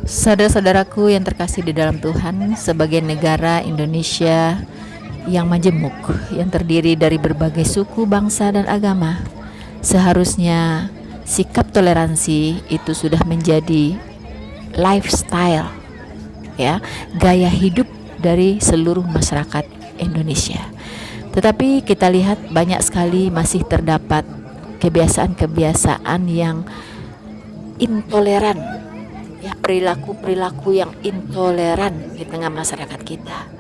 Saudara-saudaraku yang terkasih di dalam Tuhan, sebagai negara Indonesia yang majemuk, yang terdiri dari berbagai suku, bangsa, dan agama, seharusnya sikap toleransi itu sudah menjadi lifestyle, ya, gaya hidup dari seluruh masyarakat Indonesia. Tetapi kita lihat banyak sekali masih terdapat kebiasaan-kebiasaan yang intoleran, ya, perilaku-perilaku yang intoleran di tengah masyarakat kita.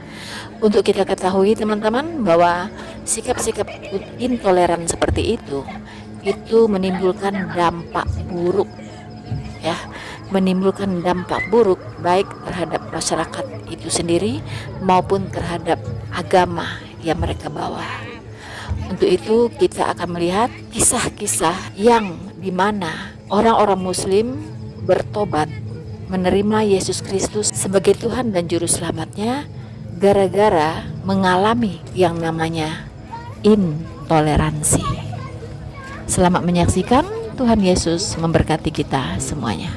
Untuk kita ketahui teman-teman bahwa sikap-sikap intoleran seperti itu menimbulkan dampak buruk, ya, menimbulkan dampak buruk baik terhadap masyarakat itu sendiri maupun terhadap agama yang mereka bawa. Untuk itu kita akan melihat kisah-kisah yang dimana orang-orang Muslim bertobat, menerima Yesus Kristus sebagai Tuhan dan Juru Selamatnya gara-gara mengalami yang namanya intoleransi. Selamat menyaksikan. Tuhan Yesus memberkati kita semuanya.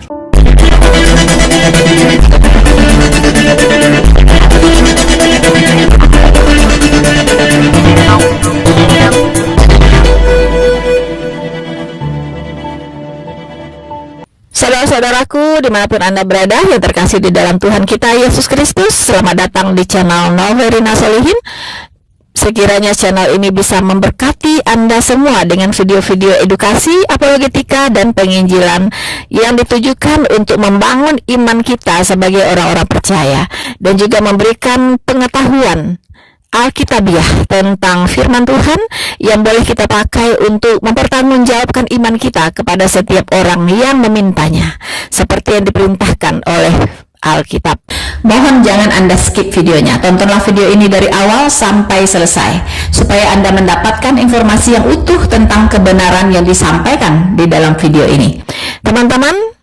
Saudara-saudaraku dimanapun Anda berada yang terkasih di dalam Tuhan kita Yesus Kristus, selamat datang di channel Noverina Solihin. Sekiranya channel ini bisa memberkati Anda semua dengan video-video edukasi, apologetika, dan penginjilan yang ditujukan untuk membangun iman kita sebagai orang-orang percaya dan juga memberikan pengetahuan Alkitabiah tentang firman Tuhan yang boleh kita pakai untuk mempertanggungjawabkan iman kita kepada setiap orang yang memintanya, seperti yang diperintahkan oleh Alkitab. Mohon jangan Anda skip videonya, tontonlah video ini dari awal sampai selesai supaya Anda mendapatkan informasi yang utuh tentang kebenaran yang disampaikan di dalam video ini. Teman-teman,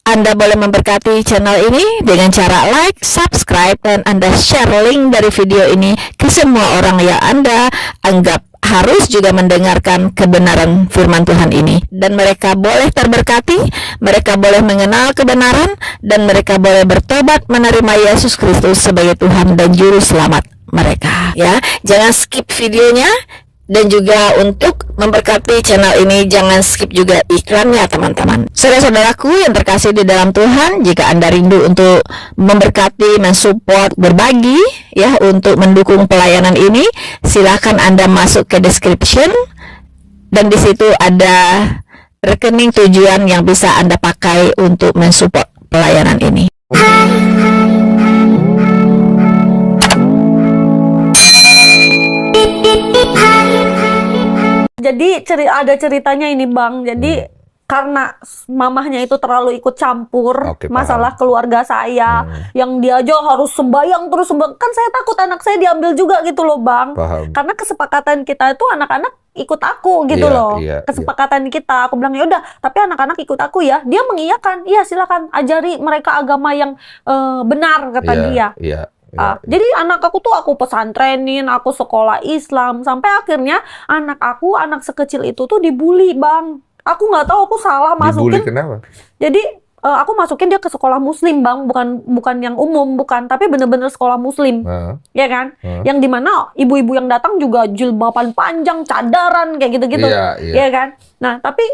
Anda boleh memberkati channel ini dengan cara like, subscribe, dan Anda share link dari video ini ke semua orang yang Anda anggap harus juga mendengarkan kebenaran firman Tuhan ini, dan mereka boleh terberkati, mereka boleh mengenal kebenaran, dan mereka boleh bertobat menerima Yesus Kristus sebagai Tuhan dan Juru Selamat mereka. Ya, jangan skip videonya. Dan juga untuk memberkati channel ini, jangan skip juga iklannya teman-teman. Saudara-saudaraku yang terkasih di dalam Tuhan, jika Anda rindu untuk memberkati, mensupport, berbagi, ya, untuk mendukung pelayanan ini, silakan Anda masuk ke description, dan di situ ada rekening tujuan yang bisa Anda pakai untuk mensupport pelayanan ini. Jadi ada ceritanya ini Bang. Jadi karena mamahnya itu terlalu ikut campur masalah keluarga saya, yang dia aja harus sembahyang terus kan saya takut anak saya diambil juga gitu loh Bang. Karena kesepakatan kita itu anak-anak ikut aku gitu loh. Kesepakatan kita, aku bilang ya udah, tapi anak-anak ikut aku ya. Dia mengiyakan, iya silakan ajari mereka agama yang benar kata dia. Jadi anak aku tuh aku pesantrenin, aku sekolah Islam, sampai akhirnya anak sekecil itu tuh dibully Bang. Aku nggak tahu aku salah masukin. Dibully kenapa? Jadi aku masukin dia ke sekolah Muslim Bang, bukan yang umum, bukan, tapi bener-bener sekolah Muslim, ya kan? Yang dimana ibu-ibu yang datang juga jilbaban panjang, cadaran kayak gitu-gitu, ya kan? Nah tapi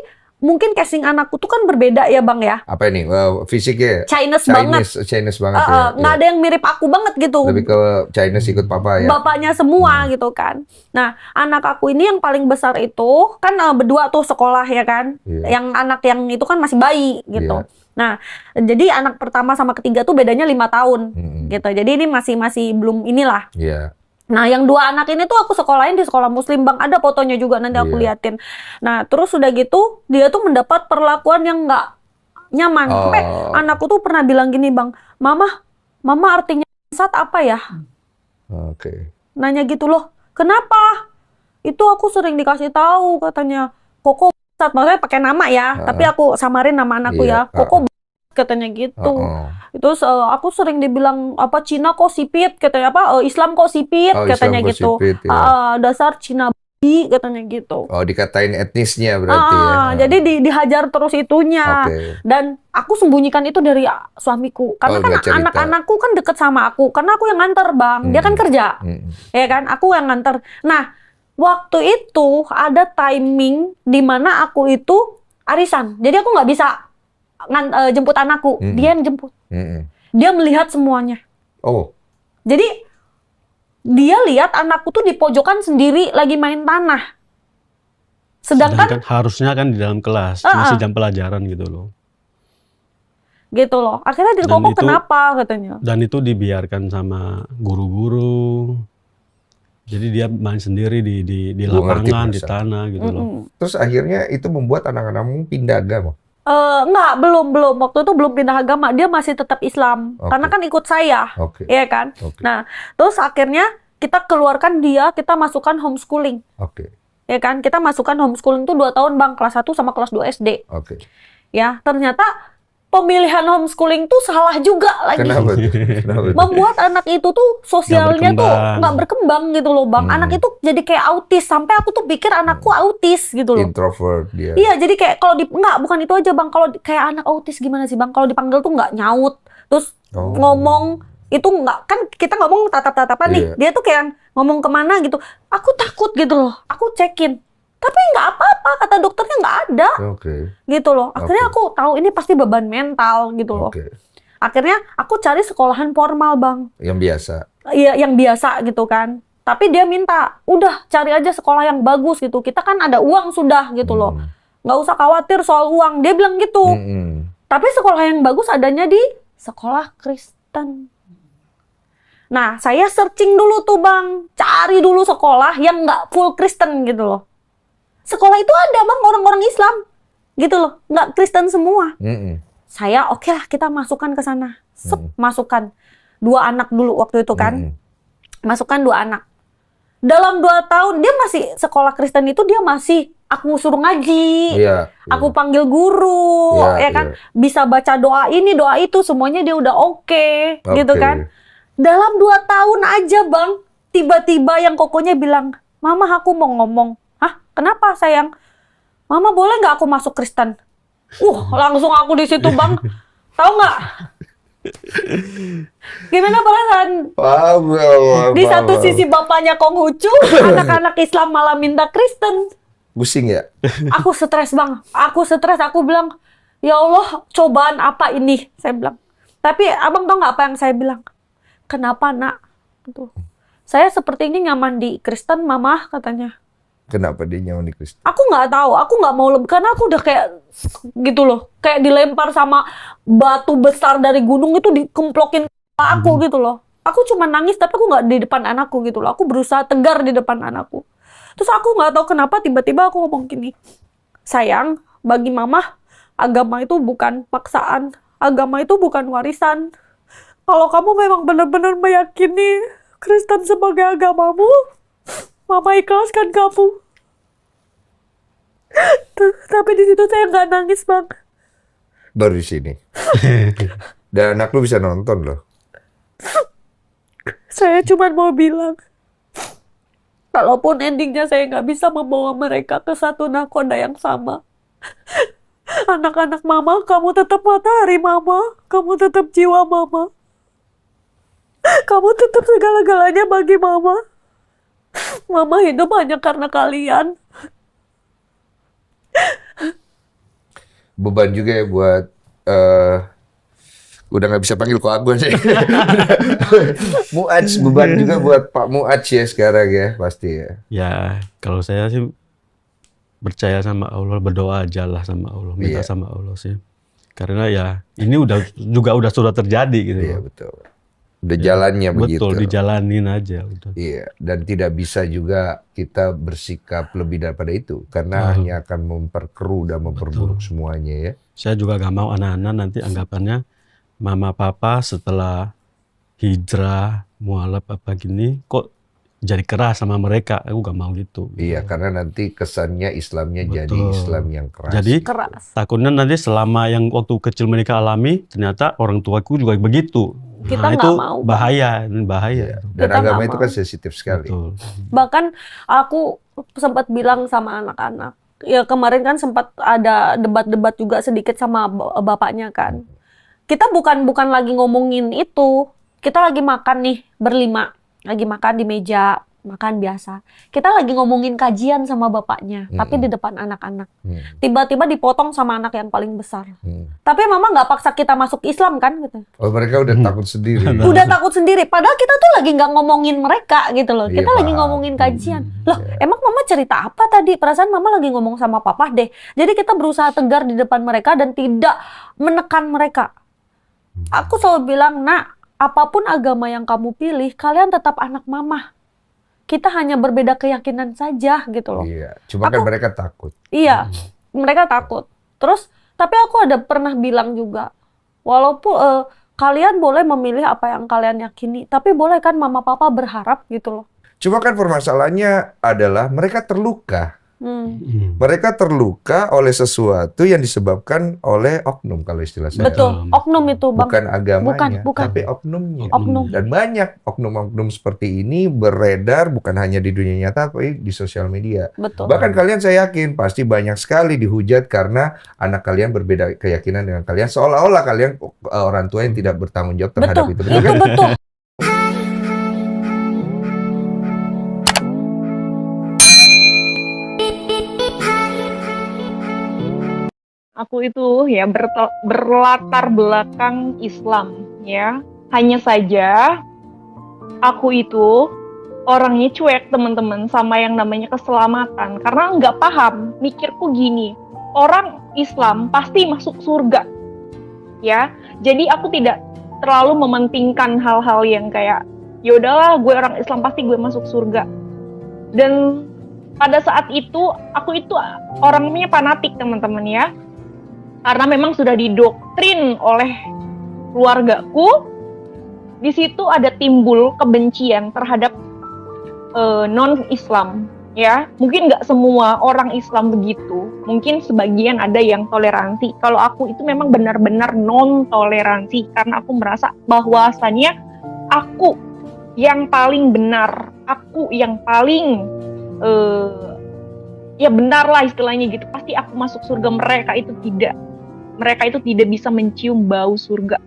mungkin casing anakku tuh kan berbeda ya Bang ya. Apa ini? Fisiknya Chinese banget. Chinese banget ya. Nggak ada yang mirip aku banget gitu. Lebih ke Chinese ikut papa ya. Bapaknya semua gitu kan. Nah, anak aku ini yang paling besar itu kan berdua tuh sekolah ya kan. Yang anak yang itu kan masih bayi gitu. Nah, jadi anak pertama sama ketiga tuh bedanya 5 tahun gitu. Jadi ini masih belum inilah. Nah, yang dua anak ini tuh aku sekolahin di sekolah Muslim Bang. Ada fotonya juga, nanti aku liatin. Nah, terus udah gitu, dia tuh mendapat perlakuan yang nggak nyaman. Sampai anakku tuh pernah bilang gini Bang, Mama artinya bangsat apa ya? Nanya gitu loh, kenapa? Itu aku sering dikasih tahu katanya, Koko bangsat. Maksudnya pakai nama ya, tapi aku samarin nama anakku ya, Koko katanya gitu. Terus aku sering dibilang apa, Cina kok sipit katanya, apa Islam kok sipit katanya gitu. Sipit, dasar Cina katanya gitu. Oh, dikatain etnisnya berarti ya. Jadi dihajar terus itunya. Oke. Dan aku sembunyikan itu dari suamiku. Karena kan nggak cerita. anak-anakku kan deket sama aku. Karena aku yang nganter, Bang. Dia kan kerja. Ya kan? Aku yang nganter. Nah, waktu itu ada timing di mana aku itu arisan. Jadi aku nggak bisa jemput anakku. Dia yang jemput. Dia melihat semuanya. Oh. Jadi dia lihat anakku tuh di pojokan sendiri lagi main tanah. Sedangkan harusnya kan di dalam kelas, masih jam pelajaran gitu loh. Gitu loh. Akhirnya dia ngomong kenapa katanya. Dan itu dibiarkan sama guru-guru. Jadi dia main sendiri di lapangan, di tanah gitu loh. Terus akhirnya itu membuat anak-anakmu pindah agama? Enggak, belum. Waktu itu belum pindah agama. Dia masih tetap Islam. Karena kan ikut saya. Iya kan? Nah, terus akhirnya kita keluarkan dia, kita masukkan homeschooling. Ya kan? Kita masukkan homeschooling tuh 2 tahun, Bang. Kelas 1 sama kelas 2 SD. Ya, ternyata pemilihan homeschooling tuh salah juga lagi. Kenapa tuh? Membuat anak itu tuh sosialnya tuh nggak berkembang gitu loh, Bang. Anak itu jadi kayak autis, sampai aku tuh pikir anakku autis gitu loh. Introvert dia. Iya, jadi kayak kalau bukan itu aja, Bang. Kalau kayak anak autis gimana sih, Bang? Kalau dipanggil tuh nggak nyaut, terus ngomong itu nggak, kan kita ngomong tatap-tatapan nih. Dia tuh kayak ngomong kemana gitu. Aku takut gitu loh. Aku cekin. Tapi nggak apa-apa, kata dokternya nggak ada. Gitu loh. Akhirnya aku tahu ini pasti beban mental gitu loh. Akhirnya aku cari sekolahan formal, Bang. Yang biasa? Iya, yang biasa gitu kan. Tapi dia minta, udah cari aja sekolah yang bagus gitu. Kita kan ada uang sudah gitu loh. Nggak usah khawatir soal uang. Dia bilang gitu. Tapi sekolah yang bagus adanya di sekolah Kristen. Nah, saya searching dulu tuh, Bang. Cari dulu sekolah yang nggak full Kristen gitu loh. Sekolah itu ada, Bang, orang-orang Islam gitu loh, nggak Kristen semua. Saya oke lah, kita masukkan ke sana. Masukkan 2 anak dulu waktu itu kan. Masukkan 2 anak. Dalam 2 tahun dia masih sekolah Kristen itu, dia masih aku suruh ngaji. Aku panggil guru, ya kan. Bisa baca doa ini, doa itu, semuanya dia udah oke, gitu kan. Dalam 2 tahun aja, Bang, tiba-tiba yang kokonya bilang, "Mama, aku mau ngomong." Kenapa sayang? Mama boleh nggak aku masuk Kristen? Langsung aku di situ, Bang. Tahu nggak? Gimana perasaan? Di satu sisi bapaknya Konghucu, anak-anak Islam malah minta Kristen. Pusing ya? Aku stres, Bang. Aku stres. Aku bilang, ya Allah, cobaan apa ini? Saya bilang. Tapi abang tahu nggak apa yang saya bilang? Kenapa, Nak? Tuh. Saya seperti ini nyaman di Kristen, Mama, katanya. Kenapa dia nyaman di Kristen? Aku nggak tahu, aku nggak mau karena aku udah kayak gitu loh, kayak dilempar sama batu besar dari gunung itu dikemplokin kepala aku gitu loh. Aku cuma nangis tapi aku nggak di depan anakku gitu loh. Aku berusaha tegar di depan anakku. Terus aku nggak tahu kenapa tiba-tiba aku ngomong gini, sayang, bagi Mama agama itu bukan paksaan, agama itu bukan warisan. Kalau kamu memang benar-benar meyakini Kristen sebagai agamamu, Mama ikhlaskan kamu. Tapi di situ saya nggak nangis, Bang. Baru di sini. Dan anak lu bisa nonton loh. Saya cuma mau bilang, kalaupun endingnya saya nggak bisa membawa mereka ke satu nakoda yang sama, anak-anak Mama, kamu tetap matahari Mama, kamu tetap jiwa Mama, kamu tetap segala-galanya bagi Mama. Mama hidup hanya karena kalian. Beban juga ya buat udah nggak bisa panggil Ko Agun sih. Muaj, beban juga buat Pak Muaj ya sekarang ya, pasti ya. Ya, kalau saya sih percaya sama Allah, berdoa aja lah sama Allah, minta sama Allah sih. Karena ya ini sudah terjadi gitu. Iya, betul. Udah jalannya begitu. Betul, dijalanin aja udah. Iya, dan tidak bisa juga kita bersikap lebih daripada itu karena hanya akan memperkeruh dan memperburuk semuanya ya. Saya juga gak mau anak-anak nanti anggapannya mama papa setelah hijrah mualaf apa gini kok jadi keras sama mereka. Aku gak mau gitu. Iya, karena nanti kesannya Islamnya jadi Islam yang keras. Jadi takutnya nanti selama yang waktu kecil mereka alami ternyata orang tuaku juga begitu. Kita itu mau, bahaya. Dan agama itu kan sensitif sekali. Betul. Bahkan aku sempat bilang sama anak-anak. Ya kemarin kan sempat ada debat-debat juga sedikit sama bapaknya kan. Kita bukan lagi ngomongin itu. Kita lagi makan nih berlima, lagi makan di meja makan biasa. Kita lagi ngomongin kajian sama bapaknya, tapi di depan anak-anak. Tiba-tiba dipotong sama anak yang paling besar. Tapi mama nggak paksa kita masuk Islam kan gitu. Oh, mereka udah takut sendiri. Udah takut sendiri. Padahal kita tuh lagi nggak ngomongin mereka gitu loh. Iya, Kita lagi paham. ngomongin kajian. Loh, emang mama cerita apa tadi? Perasaan mama lagi ngomong sama papa deh. Jadi kita berusaha tegar di depan mereka dan tidak menekan mereka. Aku selalu bilang, nak, apapun agama yang kamu pilih, kalian tetap anak mama. Kita hanya berbeda keyakinan saja gitu loh. Iya, cuma kan mereka takut. Iya, mereka takut. Terus, tapi aku ada pernah bilang juga, walaupun kalian boleh memilih apa yang kalian yakini, tapi boleh kan mama papa berharap gitu loh. Cuma kan permasalahannya adalah mereka terluka. Mereka terluka oleh sesuatu yang disebabkan oleh oknum kalau istilah saya. Betul, oknum itu bang. Bukan agamanya, Bukan. tapi oknumnya. Oknum. Dan banyak oknum-oknum seperti ini beredar bukan hanya di dunia nyata, tapi di sosial media. Betul. Bahkan kalian saya yakin pasti banyak sekali dihujat karena anak kalian berbeda keyakinan dengan kalian. Seolah-olah kalian orang tua yang tidak bertanggung jawab terhadap Betul, itu. itu betul. Aku itu ya berlatar belakang Islam ya. Hanya saja aku itu orangnya cuek teman-teman sama yang namanya keselamatan karena nggak paham. Mikirku gini, orang Islam pasti masuk surga ya. Jadi aku tidak terlalu mementingkan hal-hal yang kayak yaudahlah gue orang Islam pasti gue masuk surga. Dan pada saat itu aku itu orangnya fanatik teman-teman ya. Karena memang sudah didoktrin oleh keluargaku, di situ ada timbul kebencian terhadap non-Islam, ya. Mungkin nggak semua orang Islam begitu, mungkin sebagian ada yang toleransi. Kalau aku itu memang benar-benar non-toleransi, karena aku merasa bahwasannya aku yang paling benar, aku yang paling ya benar lah istilahnya gitu. Pasti aku masuk surga, mereka itu tidak. Mereka itu tidak bisa mencium bau surga.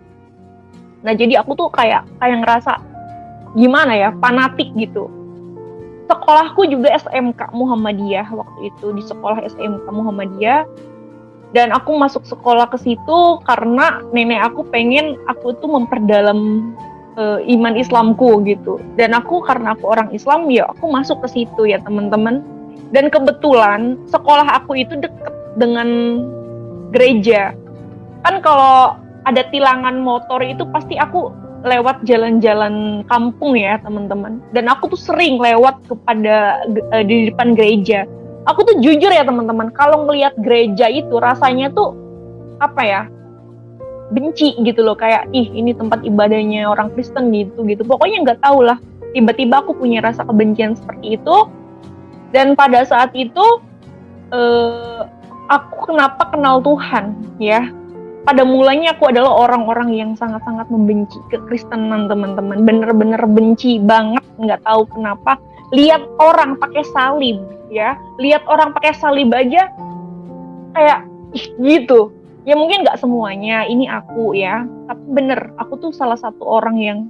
Nah jadi aku tuh kayak ngerasa gimana ya, fanatik gitu. Sekolahku juga SMK Muhammadiyah waktu itu, di sekolah SMK Muhammadiyah. Dan aku masuk sekolah ke situ karena nenek aku pengen aku tuh memperdalam iman Islamku gitu. Dan aku karena aku orang Islam ya aku masuk ke situ ya teman-teman. Dan kebetulan sekolah aku itu deket dengan gereja. Kan kalau ada tilangan motor itu pasti aku lewat jalan-jalan kampung ya teman-teman. Dan aku tuh sering lewat di depan gereja. Aku tuh jujur ya teman-teman, kalau ngelihat gereja itu rasanya tuh apa ya, benci gitu loh, kayak ih ini tempat ibadahnya orang Kristen gitu. Pokoknya nggak tahu lah. Tiba-tiba aku punya rasa kebencian seperti itu. Dan pada saat itu aku kenapa kenal Tuhan ya. Pada mulanya aku adalah orang-orang yang sangat-sangat membenci kekristenan teman-teman. Bener-bener benci banget, nggak tahu kenapa. Lihat orang pakai salib ya. Lihat orang pakai salib aja kayak gitu. Ya mungkin nggak semuanya, ini aku ya. Tapi bener, aku tuh salah satu orang yang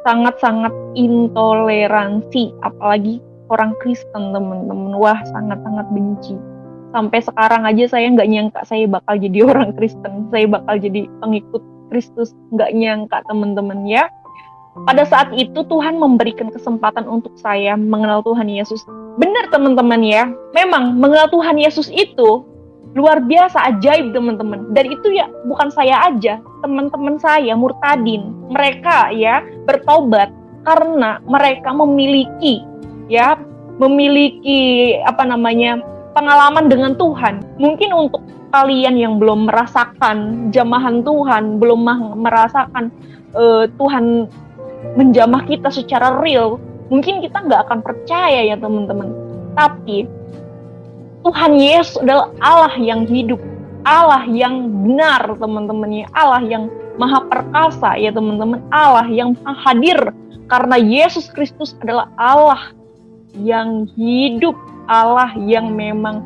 sangat-sangat intoleransi. Apalagi orang Kristen teman-teman. Wah sangat-sangat benci. Sampai sekarang aja saya nggak nyangka saya bakal jadi orang Kristen, saya bakal jadi pengikut Kristus, nggak nyangka teman-teman ya. Pada saat itu Tuhan memberikan kesempatan untuk saya mengenal Tuhan Yesus. Benar teman-teman ya, memang mengenal Tuhan Yesus itu luar biasa ajaib teman-teman. Dan itu ya bukan saya aja, teman-teman saya murtadin, mereka ya bertobat karena mereka memiliki pengalaman dengan Tuhan. Mungkin untuk kalian yang belum merasakan jamahan Tuhan, belum merasakan Tuhan menjamah kita secara real, mungkin kita nggak akan percaya ya teman-teman. Tapi Tuhan Yesus adalah Allah yang hidup, Allah yang benar teman-teman ya, Allah yang maha perkasa ya teman-teman, Allah yang hadir karena Yesus Kristus adalah Allah yang hidup, Allah yang memang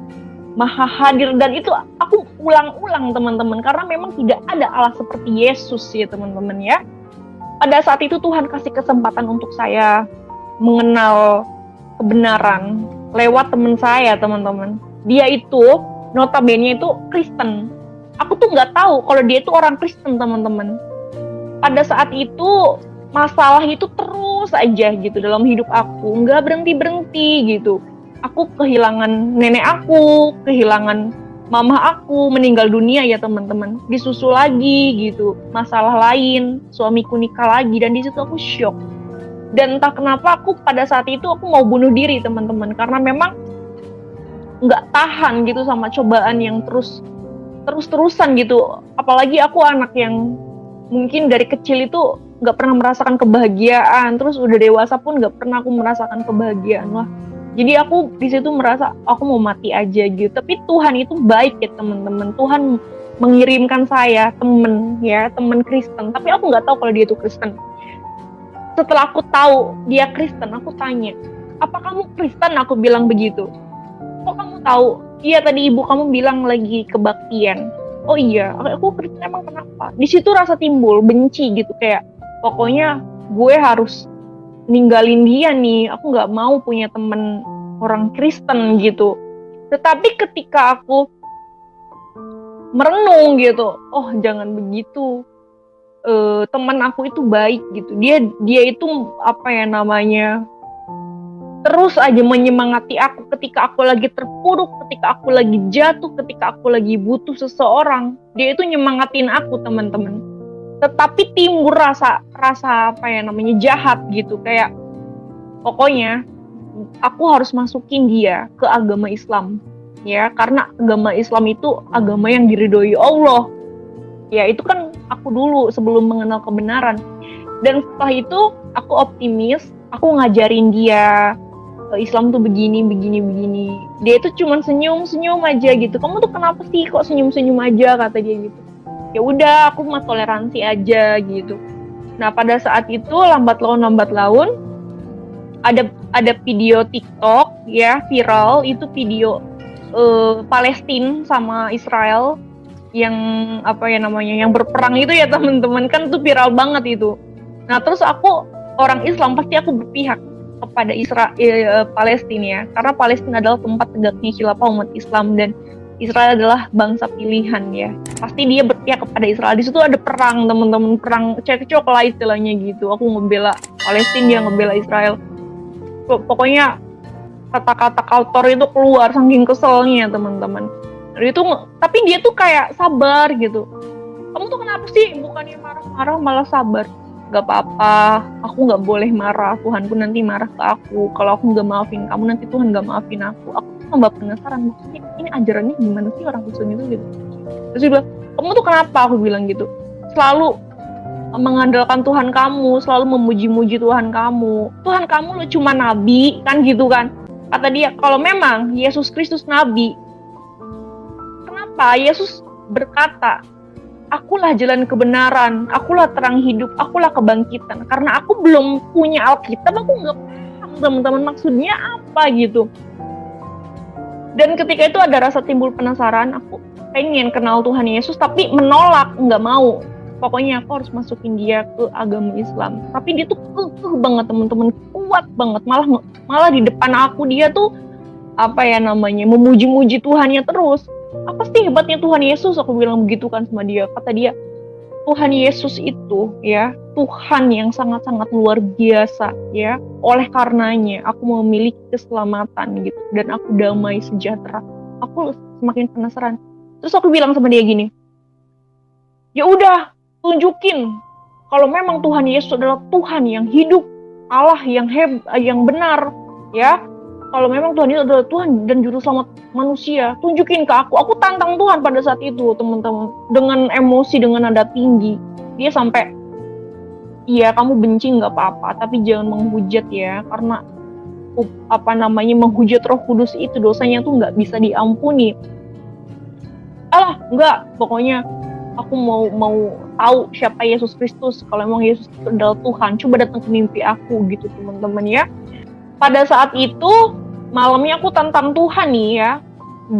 maha hadir. Dan itu aku ulang-ulang teman-teman, karena memang tidak ada Allah seperti Yesus ya teman-teman ya. Pada saat itu Tuhan kasih kesempatan untuk saya mengenal kebenaran lewat teman saya teman-teman. Dia itu notabene itu Kristen. Aku tuh nggak tahu kalau dia itu orang Kristen teman-teman. Pada saat itu masalah itu terus aja gitu dalam hidup aku, nggak berhenti gitu. Aku kehilangan nenek aku, kehilangan mama aku, meninggal dunia ya teman-teman. Disusul lagi gitu, masalah lain, suamiku nikah lagi, dan di situ aku shock. Dan entah kenapa aku pada saat itu aku mau bunuh diri teman-teman, karena memang nggak tahan gitu sama cobaan yang terus-terusan gitu. Apalagi aku anak yang mungkin dari kecil itu nggak pernah merasakan kebahagiaan, terus udah dewasa pun nggak pernah aku merasakan kebahagiaan. Wah, jadi aku di situ merasa aku mau mati aja gitu. Tapi Tuhan itu baik ya teman-teman. Tuhan mengirimkan saya teman Kristen. Tapi aku nggak tahu kalau dia itu Kristen. Setelah aku tahu dia Kristen, aku tanya, apa kamu Kristen? Aku bilang begitu. Kok kamu tahu? Iya, tadi ibu kamu bilang lagi kebaktian. Oh iya, aku Kristen, emang kenapa? Di situ rasa timbul benci gitu, kayak pokoknya gue harus ninggalin dia nih. Aku nggak mau punya temen orang Kristen gitu. Tetapi ketika aku merenung gitu, oh jangan begitu. Teman aku itu baik gitu. Dia itu apa ya namanya? Terus aja menyemangati aku ketika aku lagi terpuruk, ketika aku lagi jatuh, ketika aku lagi butuh seseorang. Dia itu nyemangatin aku teman-teman. Tetapi timbul rasa apa ya namanya jahat gitu, kayak pokoknya aku harus masukin dia ke agama Islam ya, karena agama Islam itu agama yang diridhoi Allah ya. Itu kan aku dulu sebelum mengenal kebenaran. Dan setelah itu aku optimis, aku ngajarin dia Islam tuh begini. Dia itu cuman senyum aja gitu. Kamu tuh kenapa sih kok senyum aja, kata dia gitu. Ya udah, aku mah toleransi aja gitu. Nah, pada saat itu lambat laun ada video TikTok ya viral, itu video Palestina sama Israel yang apa ya namanya, yang berperang itu ya teman-teman, kan itu viral banget itu. Nah, terus aku orang Islam pasti aku berpihak kepada Palestina ya, karena Palestina adalah tempat tegaknya khilafah umat Islam dan Israel adalah bangsa pilihan ya. Pasti dia berpihak kepada Israel. Di situ ada perang teman-teman, perang cekcok lah istilahnya gitu. Aku ngebela Palestina, dia ngebela Israel. Pokoknya kata-kata kotor itu keluar saking keselnya teman-teman. Tapi dia tuh kayak sabar gitu. Kamu tuh kenapa sih bukannya marah-marah malah sabar? Gak apa-apa, aku gak boleh marah, Tuhanku nanti marah ke aku. Kalau aku gak maafin kamu, nanti Tuhan gak maafin aku. Aku tambah penasaran, maksudnya ini ajarannya gimana sih orang Kristen itu gitu. Terus dia bilang, kamu tuh kenapa? Aku bilang gitu, selalu mengandalkan Tuhan kamu, selalu memuji-muji Tuhan kamu. Tuhan kamu lo cuma nabi, kan gitu kan. Kata dia, kalau memang Yesus Kristus nabi, kenapa Yesus berkata, akulah jalan kebenaran, akulah terang hidup, akulah kebangkitan. Karena aku belum punya Alkitab, aku nggak paham teman-teman maksudnya apa gitu. Dan ketika itu ada rasa timbul penasaran, aku pengen kenal Tuhan Yesus, tapi menolak, nggak mau. Pokoknya aku harus masukin dia ke agama Islam. Tapi dia tuh kekeh banget teman-teman, kuat banget. Malah di depan aku dia tuh apa ya namanya, memuji-muji Tuhannya terus. Apa sih hebatnya Tuhan Yesus? Aku bilang begitu kan sama dia. Kata dia, Tuhan Yesus itu ya Tuhan yang sangat-sangat luar biasa ya. Oleh karenanya aku memiliki keselamatan gitu, dan aku damai sejahtera. Aku semakin penasaran. Terus aku bilang sama dia gini, ya udah, tunjukin kalau memang Tuhan Yesus adalah Tuhan yang hidup, Allah yang benar ya. Kalau memang Tuhan itu adalah Tuhan dan juru selamat manusia, tunjukin ke aku. Aku tantang Tuhan pada saat itu, teman-teman. Dengan emosi, dengan nada tinggi. Dia sampai, iya kamu benci nggak apa-apa, tapi jangan menghujat ya. Karena apa namanya, menghujat Roh Kudus itu dosanya tuh nggak bisa diampuni. Alah, nggak. Pokoknya aku mau tahu siapa Yesus Kristus. Kalau memang Yesus itu adalah Tuhan, coba datang ke mimpi aku gitu, teman-teman ya. pada saat itu malamnya aku tantang Tuhan nih ya.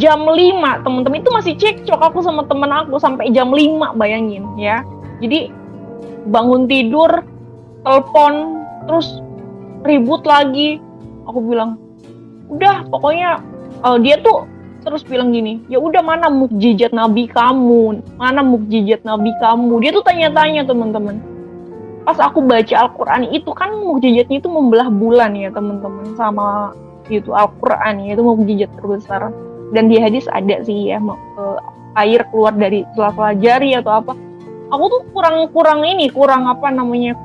Jam 5 teman-teman, itu masih cekcok aku sama temen aku sampai jam 5, bayangin ya. Jadi bangun tidur, telepon, terus ribut lagi. Aku bilang, udah pokoknya dia tuh terus bilang gini, ya udah mana mukjizat nabi kamu, mana mukjizat nabi kamu. Dia tuh tanya-tanya teman-teman. Pas aku baca Al-Quran itu kan mukjizatnya itu membelah bulan ya teman-teman, sama itu Al-Quran ya, itu mukjizat terbesar. Dan di hadis ada sih ya, air keluar dari sela-sela jari atau apa. Aku tuh kurang apa namanya,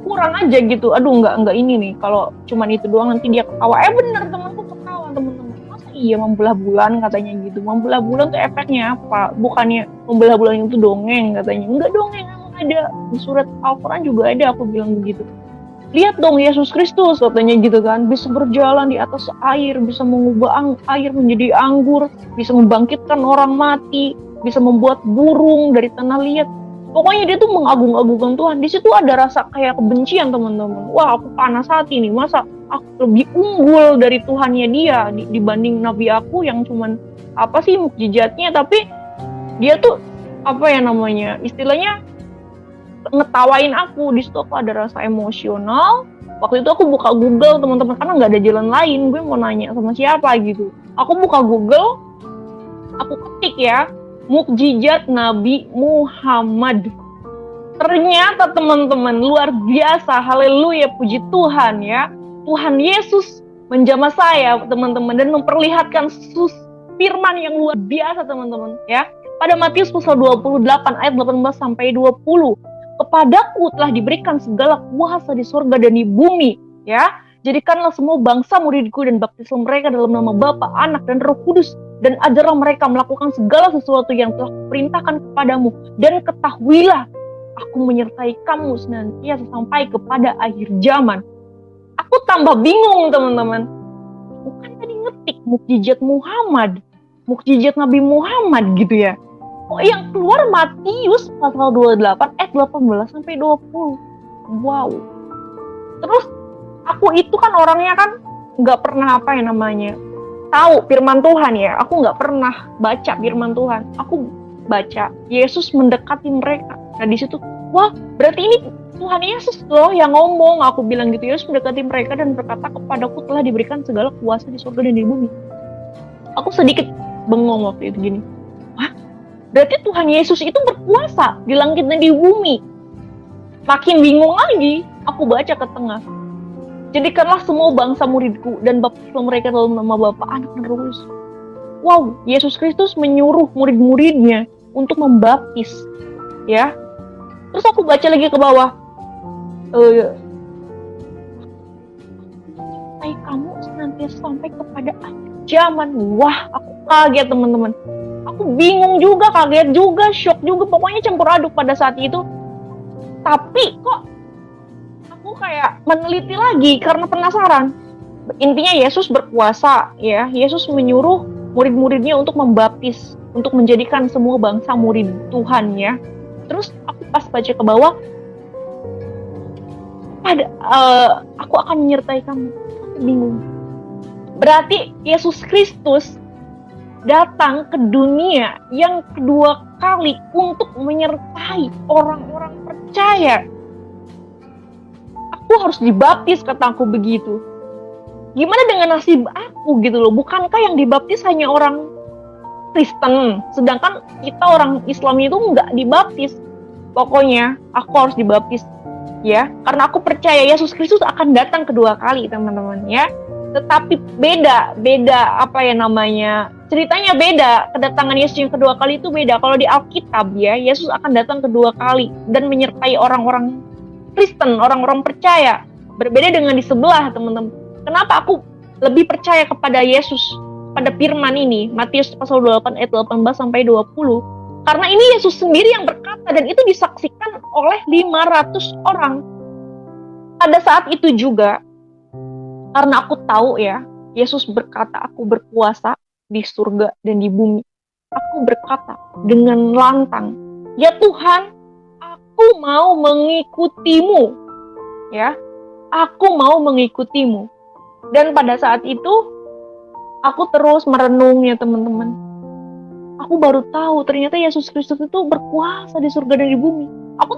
kurang aja gitu. Aduh nggak ini nih, kalau cuman itu doang nanti dia ketawa. Bener, temanku ketawa teman-teman. Masa iya membelah bulan katanya gitu. Membelah bulan tuh efeknya apa? Bukannya membelah bulan itu dongeng katanya. Enggak dongeng, ada di surat Al-Quran juga ada, aku bilang begitu. Lihat dong Yesus Kristus katanya gitu kan, bisa berjalan di atas air, bisa mengubah air menjadi anggur, bisa membangkitkan orang mati, bisa membuat burung dari tanah liat. Pokoknya dia tuh mengagung-agungkan Tuhan. Di situ ada rasa kayak kebencian teman-teman. Wah, aku panas hati nih, masa aku lebih unggul dari Tuhannya dia dibanding nabi aku yang cuman apa sih mukjizatnya, tapi dia tuh apa ya namanya, istilahnya ngetawain aku. Di situ aku ada rasa emosional. Waktu itu aku buka Google teman-teman, karena nggak ada jalan lain, gue mau nanya sama siapa gitu. Aku buka Google, aku ketik ya, mukjizat Nabi Muhammad. Ternyata teman-teman luar biasa, haleluya, puji Tuhan ya. Tuhan Yesus menjamah saya teman-teman dan memperlihatkan firman yang luar biasa teman-teman ya. Pada Matius pasal 28 ayat 18 sampai 20. Kepadaku telah diberikan segala kuasa di surga dan di bumi, ya. Jadikanlah semua bangsa muridku dan baptislah mereka dalam nama Bapa, Anak, dan Roh Kudus, dan ajarlah mereka melakukan segala sesuatu yang telah kuperintahkan kepadamu. Dan ketahuilah, aku menyertai kamu senantiasa sampai kepada akhir zaman. Aku tambah bingung teman-teman. Bukan tadi ngetik mukjizat Muhammad, mukjizat Nabi Muhammad gitu ya. Oh, yang keluar Matius pasal 28 ayat 18 sampai 20. Wow. Terus aku itu kan orangnya kan nggak pernah apa ya namanya, tahu firman Tuhan ya. Aku nggak pernah baca firman Tuhan. Aku baca Yesus mendekati mereka. Nah di situ, wah berarti ini Tuhan Yesus loh yang ngomong. Aku bilang gitu, Yesus mendekati mereka dan berkata, kepadaku telah diberikan segala kuasa di surga dan di bumi. Aku sedikit bengong waktu itu gini. Berarti Tuhan Yesus itu berkuasa di langit dan di bumi. Makin bingung lagi, aku baca ke tengah. Jadikanlah semua bangsa muridku dan baptislah mereka dalam nama Bapa, Anak, dan Roh Kudus. Wow, Yesus Kristus menyuruh murid-muridnya untuk membaptis, ya. Terus aku baca lagi ke bawah. Kamu senantiasa sampai kepada akhir zaman. Wah, aku kaget teman-teman. Aku bingung juga, kaget juga, shock juga, pokoknya campur aduk pada saat itu. Tapi kok aku kayak meneliti lagi karena penasaran. Intinya Yesus berkuasa ya. Yesus menyuruh murid-muridnya untuk membaptis, untuk menjadikan semua bangsa murid Tuhan ya. Terus aku pas baca ke bawah, aku akan menyertai kamu. Bingung. Berarti Yesus Kristus datang ke dunia yang kedua kali untuk menyertai orang-orang percaya. Aku harus dibaptis, kataku begitu. Gimana dengan nasib aku gitu loh? Bukankah yang dibaptis hanya orang Kristen, sedangkan kita orang Islam itu nggak dibaptis? Pokoknya aku harus dibaptis ya, karena aku percaya Yesus Kristus akan datang kedua kali teman-teman ya. Tetapi beda apa ya namanya, ceritanya beda. Kedatangan Yesus yang kedua kali itu beda. Kalau di Alkitab ya, Yesus akan datang kedua kali dan menyertai orang-orang Kristen, orang-orang percaya. Berbeda dengan di sebelah teman-teman. Kenapa aku lebih percaya kepada Yesus, pada firman ini, Matius pasal 28 ayat 18 sampai 20? Karena ini Yesus sendiri yang berkata, dan itu disaksikan oleh 500 orang. Pada saat itu juga, karena aku tahu ya, Yesus berkata, aku berkuasa di surga dan di bumi. Aku berkata dengan lantang, ya Tuhan, aku mau mengikutimu. Ya, aku mau mengikutimu. Dan pada saat itu aku terus merenung ya teman-teman. Aku baru tahu ternyata Yesus Kristus itu berkuasa di surga dan di bumi. Aku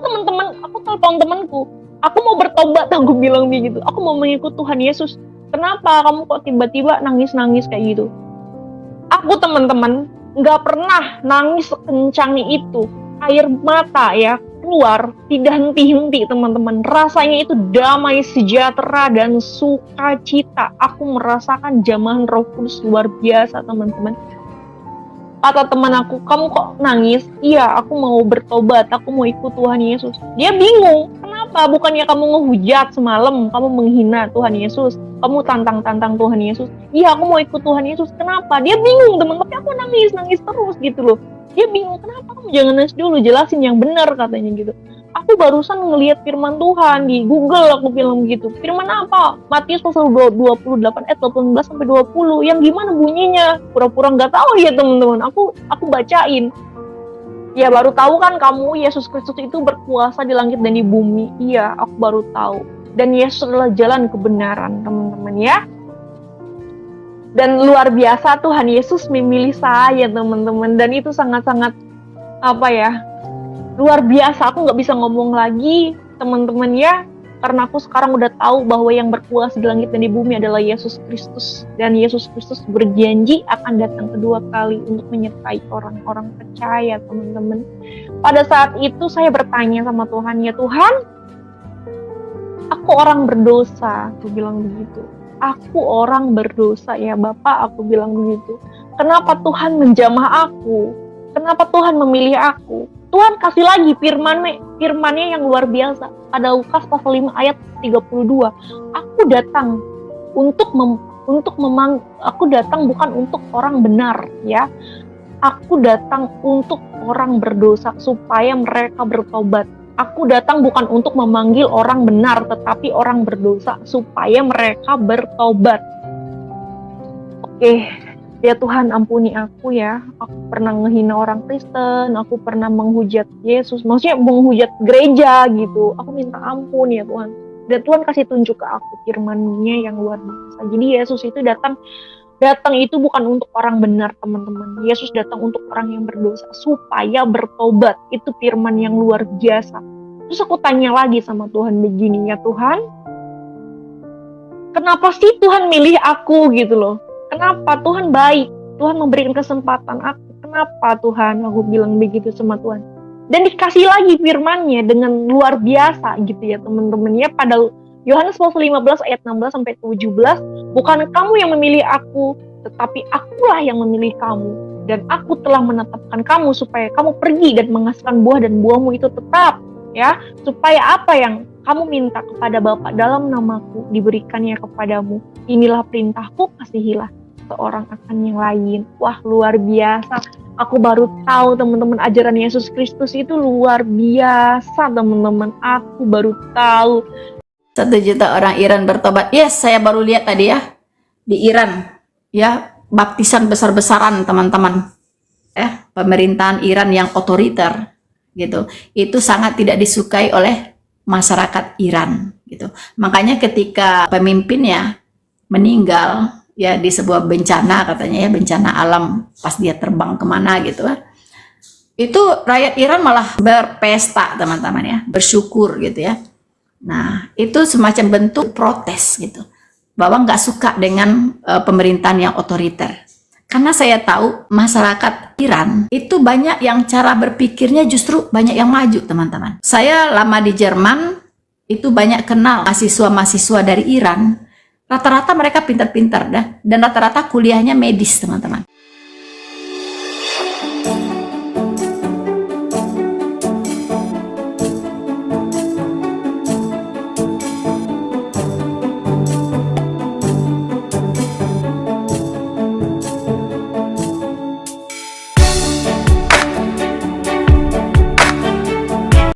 telepon temanku, aku mau bertobat, aku bilang begitu. Aku mau mengikut Tuhan Yesus. Kenapa kamu kok tiba-tiba nangis-nangis kayak gitu? Aku teman-teman nggak pernah nangis sekencang itu. Air mata ya keluar tidak henti-henti teman-teman. Rasanya itu damai, sejahtera, dan sukacita. Aku merasakan jamahan Roh Kudus luar biasa teman-teman. Kata teman aku, kamu kok nangis? Iya, aku mau bertobat, aku mau ikut Tuhan Yesus. Dia bingung, kenapa? Bukannya kamu ngehujat semalam, kamu menghina Tuhan Yesus, kamu tantang-tantang Tuhan Yesus. Iya, aku mau ikut Tuhan Yesus, kenapa? Dia bingung teman, tapi aku nangis terus gitu loh. Dia bingung, kenapa kamu jangan nangis dulu, jelasin yang benar katanya gitu. Aku barusan ngelihat firman Tuhan di Google, aku bilang begitu. Firman apa? Matius pasal 28 ayat 18 sampai 20. Yang gimana bunyinya? Pura-pura nggak tahu ya teman-teman. Aku bacain. Ya baru tahu kan kamu Yesus Kristus itu berkuasa di langit dan di bumi. Iya, aku baru tahu. Dan Yesus adalah jalan kebenaran, teman-teman ya. Dan luar biasa Tuhan Yesus memilih saya, teman-teman. Dan itu sangat-sangat luar biasa. Aku nggak bisa ngomong lagi teman-teman ya, karena aku sekarang udah tahu bahwa yang berkuasa di langit dan di bumi adalah Yesus Kristus, dan Yesus Kristus berjanji akan datang kedua kali untuk menyertai orang-orang percaya teman-teman. Pada saat itu saya bertanya sama Tuhan, ya Tuhan, aku orang berdosa, aku bilang begitu. Aku orang berdosa ya Bapak, aku bilang begitu. Kenapa Tuhan menjamah aku? Kenapa Tuhan memilih aku? Tuhan kasih lagi firman-Nya yang luar biasa. Pada Lukas pasal 5 ayat 32. Aku datang aku datang bukan untuk orang benar ya. Aku datang untuk orang berdosa supaya mereka bertobat. Aku datang bukan untuk memanggil orang benar tetapi orang berdosa supaya mereka bertobat. Oke. Ya Tuhan, ampuni aku ya. Aku pernah ngehina orang Kristen, aku pernah menghujat Yesus, maksudnya menghujat gereja gitu. Aku minta ampun ya Tuhan. Dan Tuhan kasih tunjuk ke aku firman-Nya yang luar biasa. Jadi Yesus itu datang itu bukan untuk orang benar teman-teman. Yesus datang untuk orang yang berdosa supaya bertobat. Itu firman yang luar biasa. Terus aku tanya lagi sama Tuhan begini, ya Tuhan, kenapa sih Tuhan milih aku gitu loh? Kenapa? Tuhan baik, Tuhan memberikan kesempatan aku. Kenapa Tuhan? Aku bilang begitu sama Tuhan. Dan dikasih lagi firman-Nya dengan luar biasa gitu ya teman-teman ya. Pada Yohanes pasal 15 ayat 16 sampai 17, bukan kamu yang memilih aku, tetapi akulah yang memilih kamu. Dan aku telah menetapkan kamu supaya kamu pergi dan menghasilkan buah dan buahmu itu tetap ya. Supaya apa yang kamu minta kepada Bapa dalam namaku diberikannya kepadamu. Inilah perintahku, kasihilah seorang akan yang lain. Wah, luar biasa. Aku baru tahu teman-teman ajaran Yesus Kristus itu luar biasa teman-teman. Aku baru tahu. 1 juta orang Iran bertobat. Yes, saya baru lihat tadi ya di Iran ya, baptisan besar-besaran teman-teman. Pemerintahan Iran yang otoriter gitu. Itu sangat tidak disukai oleh masyarakat Iran gitu. Makanya ketika pemimpinnya meninggal ya di sebuah bencana, katanya ya bencana alam pas dia terbang kemana gitu kan, itu rakyat Iran malah berpesta teman-teman ya, bersyukur gitu ya. Nah itu semacam bentuk protes gitu, bahwa nggak suka dengan pemerintahan yang otoriter. Karena saya tahu masyarakat Iran itu banyak yang cara berpikirnya justru banyak yang maju teman-teman. Saya lama di Jerman, itu banyak kenal mahasiswa-mahasiswa dari Iran. Rata-rata mereka pintar-pintar dah, dan rata-rata kuliahnya medis teman-teman.